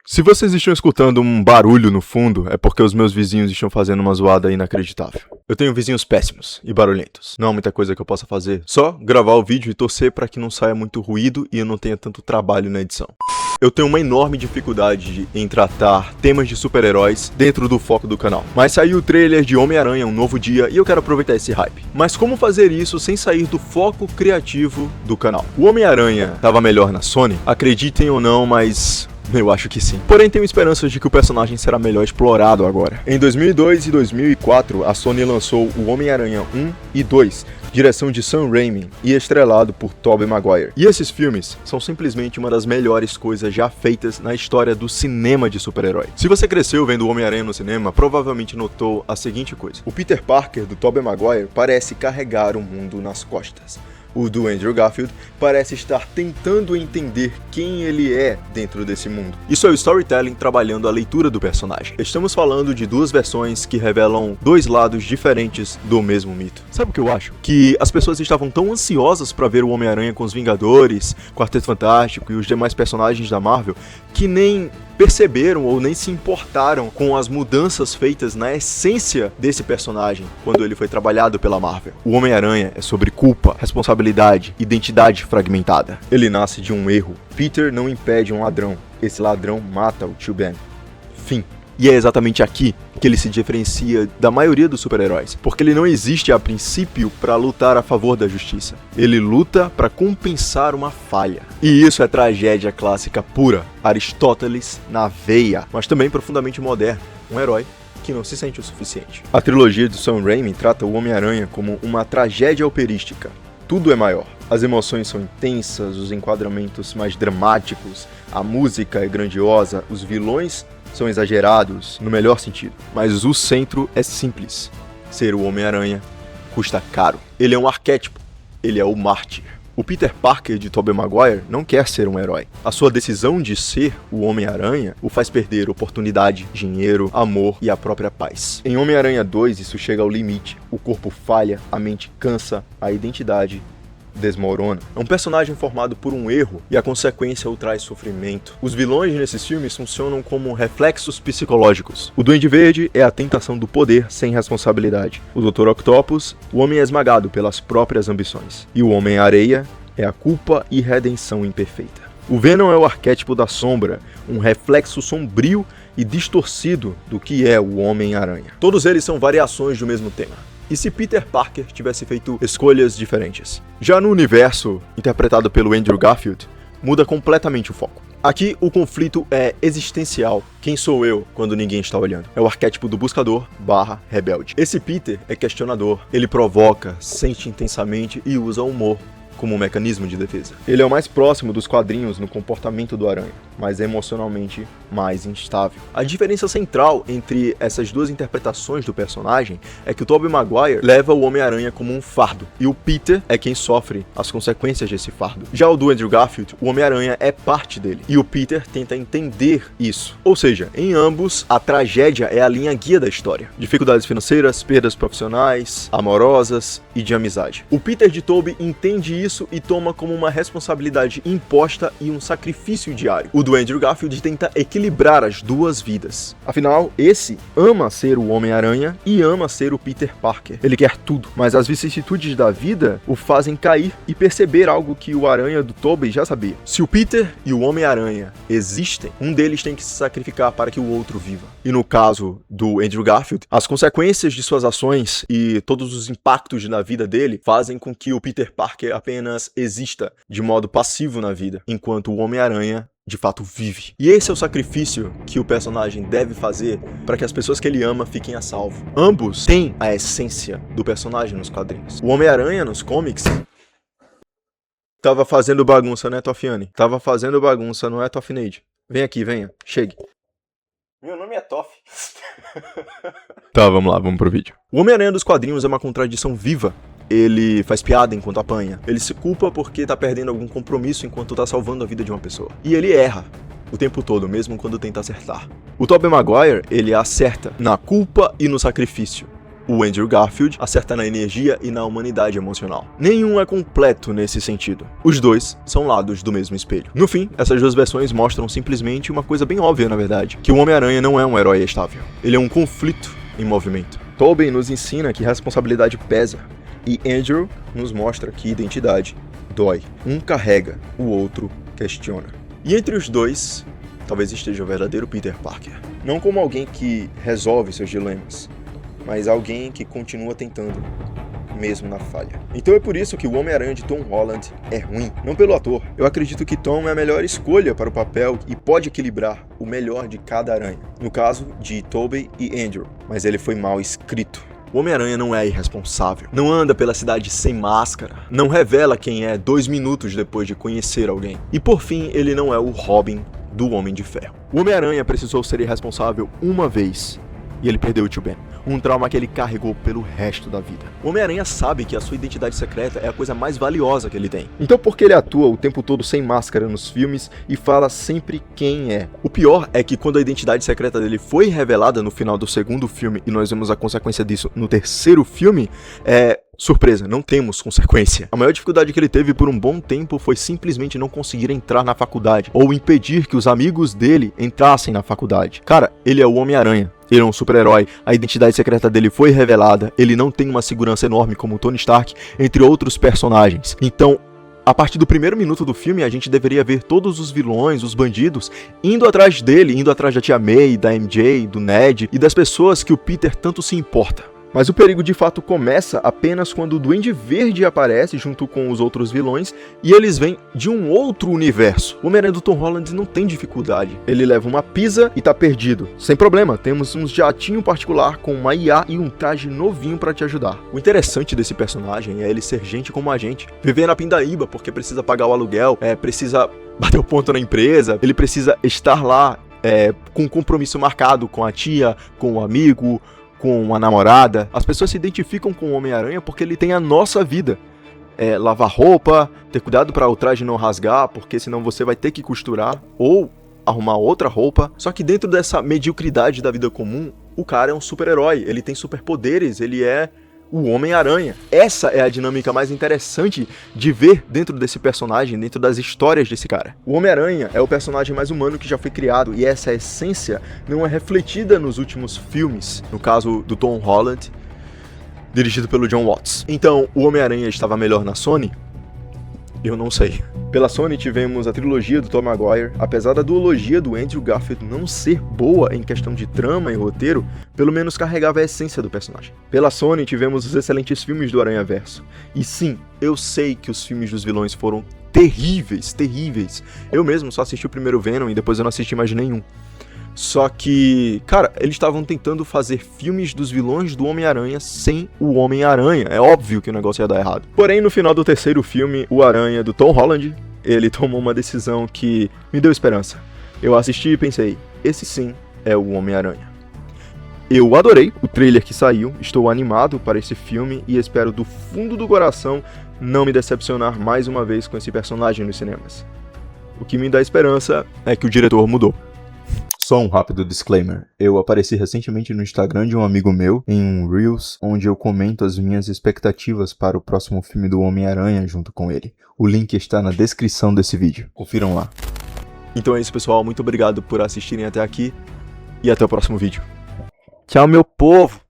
Se vocês estão escutando um barulho no fundo, é porque os meus vizinhos estão fazendo uma zoada inacreditável. Eu tenho vizinhos péssimos e barulhentos. Não há muita coisa que eu possa fazer. Só gravar o vídeo e torcer para que não saia muito ruído e eu não tenha tanto trabalho na edição. Eu tenho uma enorme dificuldade em tratar temas de super-heróis dentro do foco do canal. Mas saiu o trailer de Homem-Aranha Um Novo Dia e eu quero aproveitar esse hype. Mas como fazer isso sem sair do foco criativo do canal? O Homem-Aranha estava melhor na Sony? Acreditem ou não, mas eu acho que sim. Porém, tenho esperanças de que o personagem será melhor explorado agora. Em 2002 e 2004, a Sony lançou o Homem-Aranha 1 e 2, direção de Sam Raimi e estrelado por Tobey Maguire. E esses filmes são simplesmente uma das melhores coisas já feitas na história do cinema de super-herói. Se você cresceu vendo o Homem-Aranha no cinema, provavelmente notou a seguinte coisa. O Peter Parker do Tobey Maguire parece carregar o mundo nas costas. O do Andrew Garfield parece estar tentando entender quem ele é dentro desse mundo. Isso é o storytelling trabalhando a leitura do personagem. Estamos falando de duas versões que revelam dois lados diferentes do mesmo mito. Sabe o que eu acho? Que as pessoas estavam tão ansiosas para ver o Homem-Aranha com os Vingadores, Quarteto Fantástico e os demais personagens da Marvel, que nem perceberam ou nem se importaram com as mudanças feitas na essência desse personagem quando ele foi trabalhado pela Marvel. O Homem-Aranha é sobre culpa, responsabilidade, identidade fragmentada. Ele nasce de um erro. Peter não impede um ladrão. Esse ladrão mata o tio Ben. Fim. E é exatamente aqui que ele se diferencia da maioria dos super-heróis, porque ele não existe a princípio para lutar a favor da justiça. Ele luta para compensar uma falha. E isso é tragédia clássica pura, Aristóteles na veia, mas também profundamente moderno, um herói que não se sente o suficiente. A trilogia de Sam Raimi trata o Homem-Aranha como uma tragédia operística. Tudo é maior. As emoções são intensas, os enquadramentos mais dramáticos, a música é grandiosa, os vilões são exagerados, no melhor sentido. Mas o centro é simples. Ser o Homem-Aranha custa caro. Ele é um arquétipo. Ele é o mártir. O Peter Parker de Tobey Maguire não quer ser um herói. A sua decisão de ser o Homem-Aranha o faz perder oportunidade, dinheiro, amor e a própria paz. Em Homem-Aranha 2 isso chega ao limite. O corpo falha, a mente cansa, a identidade desmorona. É um personagem formado por um erro e a consequência o traz sofrimento. Os vilões nesses filmes funcionam como reflexos psicológicos. O Duende Verde é a tentação do poder sem responsabilidade. O Dr. Octopus, o homem esmagado pelas próprias ambições. E o Homem-Areia é a culpa e redenção imperfeita. O Venom é o arquétipo da sombra, um reflexo sombrio e distorcido do que é o Homem-Aranha. Todos eles são variações do mesmo tema. E se Peter Parker tivesse feito escolhas diferentes? Já no universo, interpretado pelo Andrew Garfield, muda completamente o foco. Aqui o conflito é existencial. Quem sou eu quando ninguém está olhando? É o arquétipo do buscador / rebelde. Esse Peter é questionador. Ele provoca, sente intensamente e usa o humor como um mecanismo de defesa. Ele é o mais próximo dos quadrinhos no comportamento do Aranha, mas emocionalmente mais instável. A diferença central entre essas duas interpretações do personagem é que o Tobey Maguire leva o Homem-Aranha como um fardo, e o Peter é quem sofre as consequências desse fardo. Já o do Andrew Garfield, o Homem-Aranha é parte dele, e o Peter tenta entender isso. Ou seja, em ambos, a tragédia é a linha guia da história. Dificuldades financeiras, perdas profissionais, amorosas e de amizade. O Peter de Tobey entende isso e toma como uma responsabilidade imposta e um sacrifício diário. O do Andrew Garfield tenta equilibrar as duas vidas. Afinal, esse ama ser o Homem-Aranha e ama ser o Peter Parker. Ele quer tudo, mas as vicissitudes da vida o fazem cair e perceber algo que o Aranha do Tobey já sabia. Se o Peter e o Homem-Aranha existem, um deles tem que se sacrificar para que o outro viva. E no caso do Andrew Garfield, as consequências de suas ações e todos os impactos na vida dele fazem com que o Peter Parker apenas exista de modo passivo na vida, enquanto o Homem-Aranha de fato vive. E esse é o sacrifício que o personagem deve fazer para que as pessoas que ele ama fiquem a salvo. Ambos têm a essência do personagem nos quadrinhos. O Homem-Aranha nos comics tava fazendo bagunça, né, Tofiane? Tava fazendo bagunça, não é, Tofineide? Vem aqui, venha, chegue. Meu nome é Toff. Tá, vamos lá, vamos pro vídeo. O Homem-Aranha dos quadrinhos é uma contradição viva. Ele faz piada enquanto apanha. Ele se culpa porque tá perdendo algum compromisso enquanto tá salvando a vida de uma pessoa. E ele erra o tempo todo, mesmo quando tenta acertar. O Tobey Maguire, ele acerta na culpa e no sacrifício. o Andrew Garfield acerta na energia e na humanidade emocional. Nenhum é completo nesse sentido. Os dois são lados do mesmo espelho. No fim, essas duas versões mostram simplesmente uma coisa bem óbvia, na verdade, que o Homem-Aranha não é um herói estável. Ele é um conflito em movimento. Tobey nos ensina que responsabilidade pesa, e Andrew nos mostra que identidade dói. Um carrega, o outro questiona. E entre os dois, talvez esteja o verdadeiro Peter Parker. Não como alguém que resolve seus dilemas, mas alguém que continua tentando, mesmo na falha. Então é por isso que o Homem-Aranha de Tom Holland é ruim, não pelo ator. Eu acredito que Tom é a melhor escolha para o papel e pode equilibrar o melhor de cada aranha. No caso de Tobey e Andrew, mas ele foi mal escrito. O Homem-Aranha não é irresponsável, não anda pela cidade sem máscara, não revela quem é 2 minutos depois de conhecer alguém. E por fim, ele não é o Robin do Homem de Ferro. O Homem-Aranha precisou ser irresponsável uma vez e ele perdeu o tio Ben. Um trauma que ele carregou pelo resto da vida. O Homem-Aranha sabe que a sua identidade secreta é a coisa mais valiosa que ele tem. Então por que ele atua o tempo todo sem máscara nos filmes e fala sempre quem é? O pior é que quando a identidade secreta dele foi revelada no final do segundo filme, e nós vemos a consequência disso no terceiro filme, surpresa, não temos consequência. A maior dificuldade que ele teve por um bom tempo foi simplesmente não conseguir entrar na faculdade, ou impedir que os amigos dele entrassem na faculdade. Cara, ele é o Homem-Aranha. Ele é um super-herói, a identidade secreta dele foi revelada, ele não tem uma segurança enorme como o Tony Stark, entre outros personagens. Então, a partir do primeiro minuto do filme, a gente deveria ver todos os vilões, os bandidos, indo atrás dele, indo atrás da Tia May, da MJ, do Ned e das pessoas que o Peter tanto se importa. Mas o perigo de fato começa apenas quando o Duende Verde aparece junto com os outros vilões e eles vêm de um outro universo. O Homem-Aranha do Tom Holland não tem dificuldade. Ele leva uma pizza e tá perdido. Sem problema, temos um jatinho particular com uma IA e um traje novinho pra te ajudar. O interessante desse personagem é ele ser gente como a gente. Viver na pindaíba porque precisa pagar o aluguel, precisa bater o ponto na empresa, ele precisa estar lá com um compromisso marcado com a tia, com o amigo, com a namorada. As pessoas se identificam com o Homem-Aranha porque ele tem a nossa vida. Lavar roupa, ter cuidado para o traje não rasgar, porque senão você vai ter que costurar ou arrumar outra roupa. Só que dentro dessa mediocridade da vida comum, o cara é um super-herói, ele tem superpoderes, ele é o Homem-Aranha. Essa é a dinâmica mais interessante de ver dentro desse personagem, dentro das histórias desse cara. O Homem-Aranha é o personagem mais humano que já foi criado, e essa essência não é refletida nos últimos filmes, no caso do Tom Holland, dirigido pelo Jon Watts. Então, o Homem-Aranha estava melhor na Sony? Eu não sei. Pela Sony tivemos a trilogia do Tobey Maguire. Apesar da duologia do Andrew Garfield não ser boa em questão de trama e roteiro, pelo menos carregava a essência do personagem. Pela Sony tivemos os excelentes filmes do Aranhaverso. E sim, eu sei que os filmes dos vilões foram terríveis, terríveis. Eu mesmo só assisti o primeiro Venom e depois eu não assisti mais nenhum. Só que, cara, eles estavam tentando fazer filmes dos vilões do Homem-Aranha sem o Homem-Aranha. É óbvio que o negócio ia dar errado. Porém, no final do terceiro filme, o Aranha do Tom Holland, ele tomou uma decisão que me deu esperança. Eu assisti e pensei, esse sim é o Homem-Aranha. Eu adorei o trailer que saiu, estou animado para esse filme e espero do fundo do coração não me decepcionar mais uma vez com esse personagem nos cinemas. O que me dá esperança é que o diretor mudou. Só um rápido disclaimer, eu apareci recentemente no Instagram de um amigo meu, em um Reels, onde eu comento as minhas expectativas para o próximo filme do Homem-Aranha junto com ele. O link está na descrição desse vídeo, confiram lá. Então é isso pessoal, muito obrigado por assistirem até aqui, e até o próximo vídeo. Tchau meu povo!